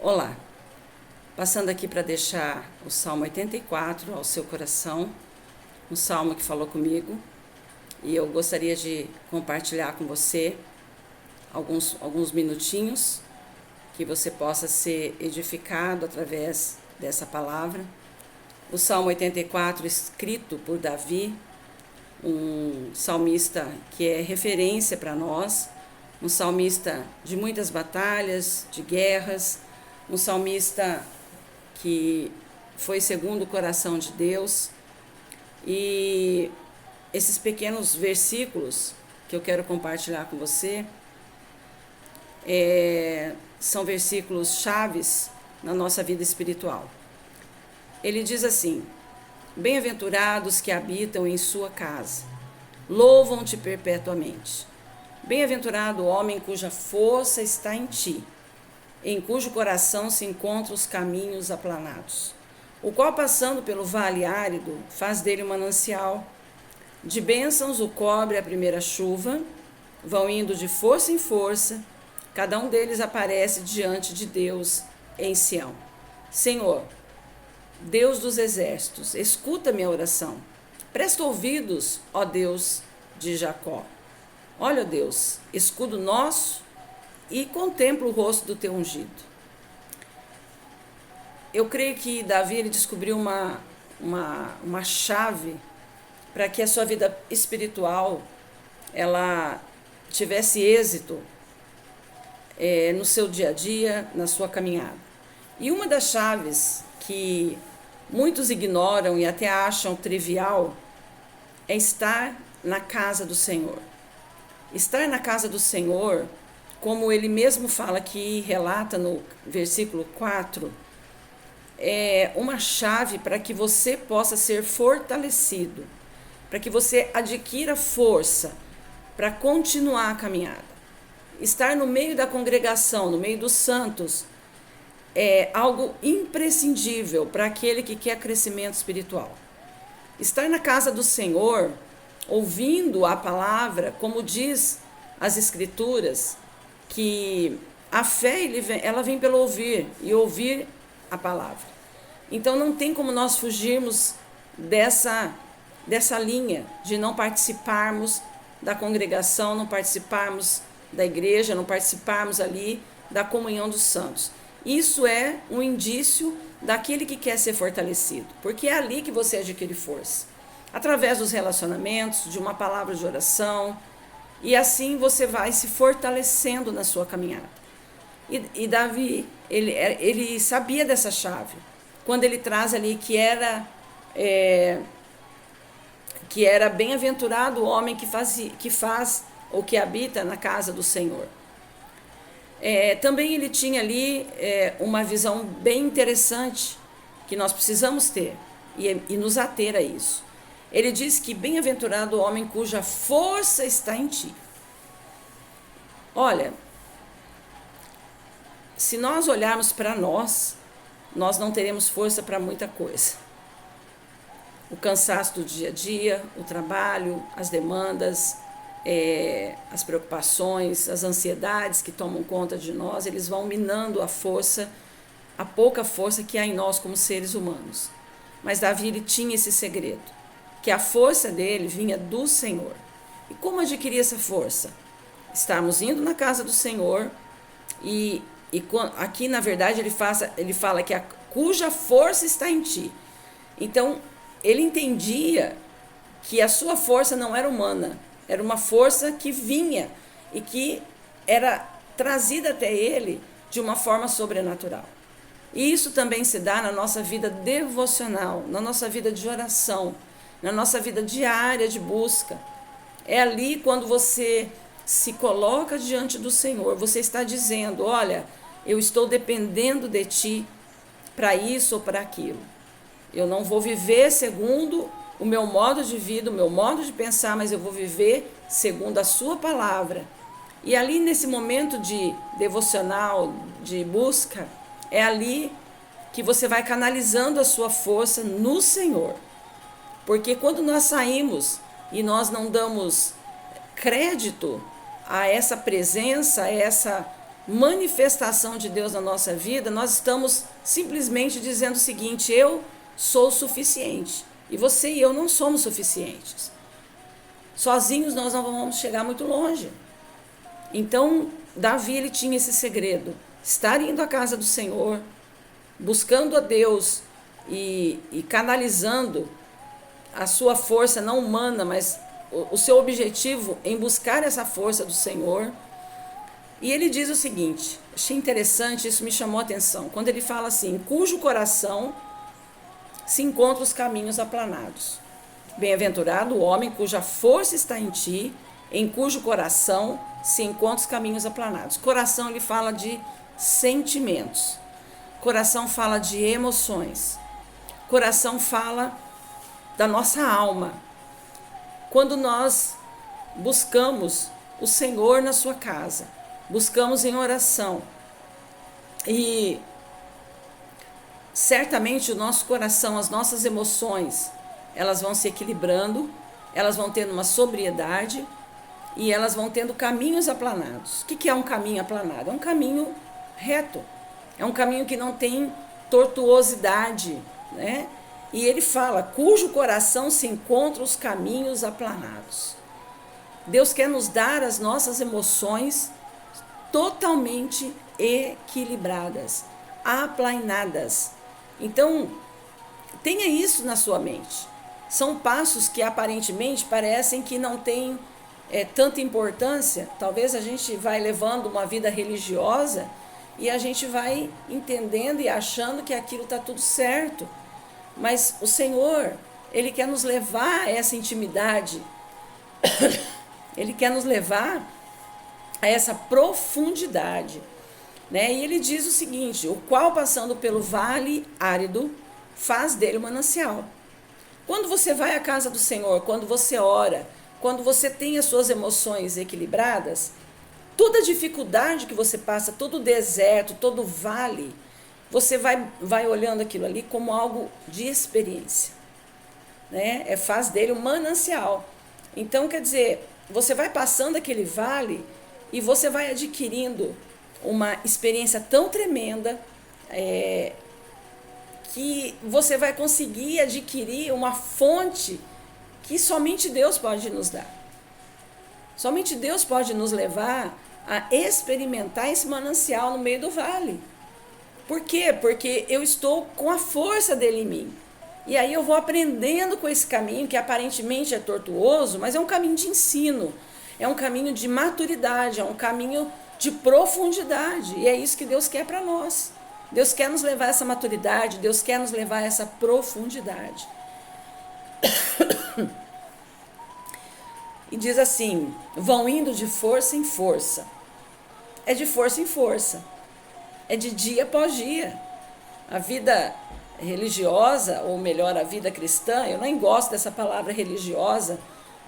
Olá, passando aqui para deixar o Salmo 84 ao seu coração, um salmo que falou comigo, e eu gostaria de compartilhar com você alguns minutinhos, que você possa ser edificado através dessa palavra. O Salmo 84, escrito por Davi, um salmista que é referência para nós, um salmista de muitas batalhas, de guerras, um salmista que foi segundo o coração de Deus. E esses pequenos versículos que eu quero compartilhar com você são versículos chaves na nossa vida espiritual. Ele diz assim: bem-aventurados que habitam em sua casa, louvam-te perpetuamente. Bem-aventurado o homem cuja força está em ti, em cujo coração se encontram os caminhos aplanados, o qual, passando pelo vale árido, faz dele um manancial. De bênçãos o cobre a primeira chuva, vão indo de força em força, cada um deles aparece diante de Deus em Sião. Senhor, Deus dos exércitos, escuta minha oração. Presta ouvidos, ó Deus de Jacó. Olha, Deus, escudo nosso, e contempla o rosto do teu ungido. Eu creio que Davi ele descobriu uma chave para que a sua vida espiritual ela tivesse êxito no seu dia a dia, na sua caminhada. E uma das chaves que muitos ignoram e até acham trivial é estar na casa do Senhor. Estar na casa do Senhor, como ele mesmo fala aqui, relata no versículo 4, é uma chave para que você possa ser fortalecido, para que você adquira força para continuar a caminhada. Estar no meio da congregação, no meio dos santos, é algo imprescindível para aquele que quer crescimento espiritual. Estar na casa do Senhor, ouvindo a palavra, como diz as Escrituras, que a fé ela vem pelo ouvir, e ouvir a palavra. Então não tem como nós fugirmos dessa linha de não participarmos da congregação, não participarmos da igreja, não participarmos ali da comunhão dos santos. Isso é um indício daquele que quer ser fortalecido, porque é ali que você adquire força, através dos relacionamentos, de uma palavra de oração, e assim você vai se fortalecendo na sua caminhada. E Davi, ele sabia dessa chave, quando ele traz ali que era bem-aventurado o homem que faz ou que habita na casa do Senhor. Também ele tinha ali uma visão bem interessante que nós precisamos ter e nos ater a isso. Ele diz que bem-aventurado o homem cuja força está em ti. Olha, se nós olharmos para nós não teremos força para muita coisa. O cansaço do dia a dia, o trabalho, as demandas, as preocupações, as ansiedades que tomam conta de nós, eles vão minando a pouca força que há em nós como seres humanos. Mas Davi, ele tinha esse segredo, que a força dele vinha do Senhor. E como adquirir essa força? Estarmos indo na casa do Senhor, e aqui na verdade ele fala que cuja força está em ti. Então ele entendia que a sua força não era humana, era uma força que vinha e que era trazida até ele de uma forma sobrenatural. E isso também se dá na nossa vida devocional, na nossa vida de oração, na nossa vida diária de busca. É ali quando você se coloca diante do Senhor, você está dizendo: olha, eu estou dependendo de ti para isso ou para aquilo. Eu não vou viver segundo o meu modo de vida, o meu modo de pensar, mas eu vou viver segundo a sua palavra. E ali nesse momento de devocional, de busca, é ali que você vai canalizando a sua força no Senhor. Porque quando nós saímos e nós não damos crédito a essa presença, a manifestação de Deus na nossa vida, nós estamos simplesmente dizendo o seguinte: eu sou suficiente. E você e eu não somos suficientes. Sozinhos nós não vamos chegar muito longe. Então, Davi, ele tinha esse segredo: estar indo à casa do Senhor, buscando a Deus e canalizando a sua força não humana, mas o seu objetivo em buscar essa força do Senhor. E ele diz o seguinte, achei interessante, isso me chamou a atenção, quando ele fala assim: em cujo coração se encontram os caminhos aplanados. Bem-aventurado o homem cuja força está em ti, em cujo coração se encontram os caminhos aplanados. Coração, ele fala de sentimentos. Coração fala de emoções. Coração fala da nossa alma. Quando nós buscamos o Senhor na sua casa, buscamos em oração, e certamente o nosso coração, as nossas emoções, elas vão se equilibrando, elas vão tendo uma sobriedade e elas vão tendo caminhos aplanados. O que é um caminho aplanado? É um caminho reto, é um caminho que não tem tortuosidade, né? E ele fala: cujo coração se encontra os caminhos aplanados. Deus quer nos dar as nossas emoções totalmente equilibradas, aplanadas. Então, tenha isso na sua mente. São passos que aparentemente parecem que não têm tanta importância. Talvez a gente vai levando uma vida religiosa e a gente vai entendendo e achando que aquilo está tudo certo. Mas o Senhor, Ele quer nos levar a essa intimidade. Ele quer nos levar a essa profundidade, né? E ele diz o seguinte: o qual, passando pelo vale árido, faz dele um manancial. Quando você vai à casa do Senhor, quando você ora, quando você tem as suas emoções equilibradas, toda dificuldade que você passa, todo deserto, todo vale, você vai olhando aquilo ali como algo de experiência, né? Faz dele um manancial. Então, quer dizer, você vai passando aquele vale e você vai adquirindo uma experiência tão tremenda, que você vai conseguir adquirir uma fonte que somente Deus pode nos dar. Somente Deus pode nos levar a experimentar esse manancial no meio do vale. Por quê? Porque eu estou com a força dele em mim. E aí eu vou aprendendo com esse caminho, que aparentemente é tortuoso, mas é um caminho de ensino, é um caminho de maturidade, é um caminho de profundidade. E é isso que Deus quer para nós. Deus quer nos levar a essa maturidade, Deus quer nos levar a essa profundidade. E diz assim: vão indo de força em força. É de força em força. É de dia após dia. A vida religiosa, ou melhor, a vida cristã, eu nem gosto dessa palavra religiosa,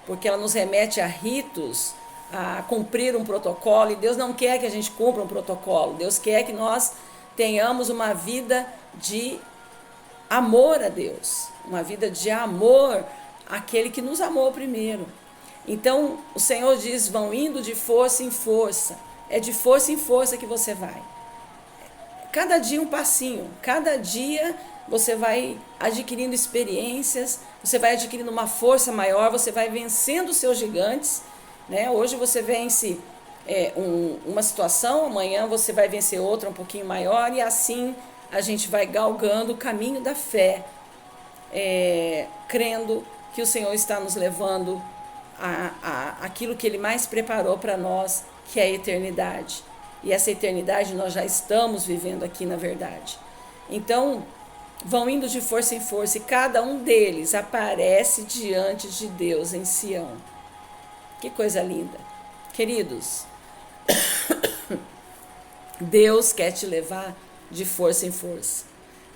porque ela nos remete a ritos, a cumprir um protocolo, e Deus não quer que a gente cumpra um protocolo. Deus quer que nós tenhamos uma vida de amor a Deus, uma vida de amor àquele que nos amou primeiro. Então, o Senhor diz: vão indo de força em força. É de força em força que você vai. Cada dia um passinho, cada dia você vai adquirindo experiências, você vai adquirindo uma força maior, você vai vencendo os seus gigantes, né? Hoje você vence uma situação, amanhã você vai vencer outra um pouquinho maior, e assim a gente vai galgando o caminho da fé, crendo que o Senhor está nos levando a aquilo que Ele mais preparou para nós, que é a eternidade. E essa eternidade nós já estamos vivendo aqui, na verdade. Então, vão indo de força em força, e cada um deles aparece diante de Deus em Sião. Que coisa linda. Queridos, Deus quer te levar de força em força.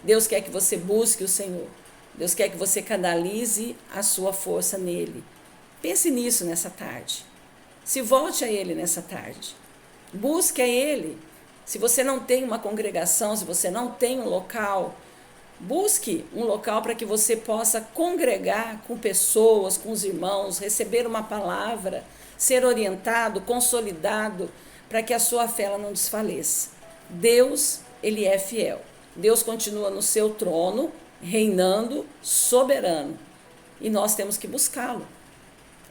Deus quer que você busque o Senhor. Deus quer que você canalize a sua força nele. Pense nisso nessa tarde. Se volte a Ele nessa tarde. Busque a Ele. Se você não tem uma congregação, se você não tem um local, busque um local para que você possa congregar com pessoas, com os irmãos, receber uma palavra, ser orientado, consolidado, para que a sua fé ela não desfaleça. Deus, ele é fiel. Deus continua no seu trono, reinando, soberano. E nós temos que buscá-lo.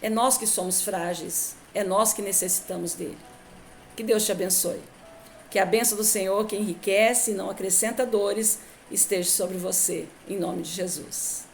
É nós que somos frágeis, é nós que necessitamos dele. Que Deus te abençoe. Que a bênção do Senhor, que enriquece e não acrescenta dores, esteja sobre você, em nome de Jesus.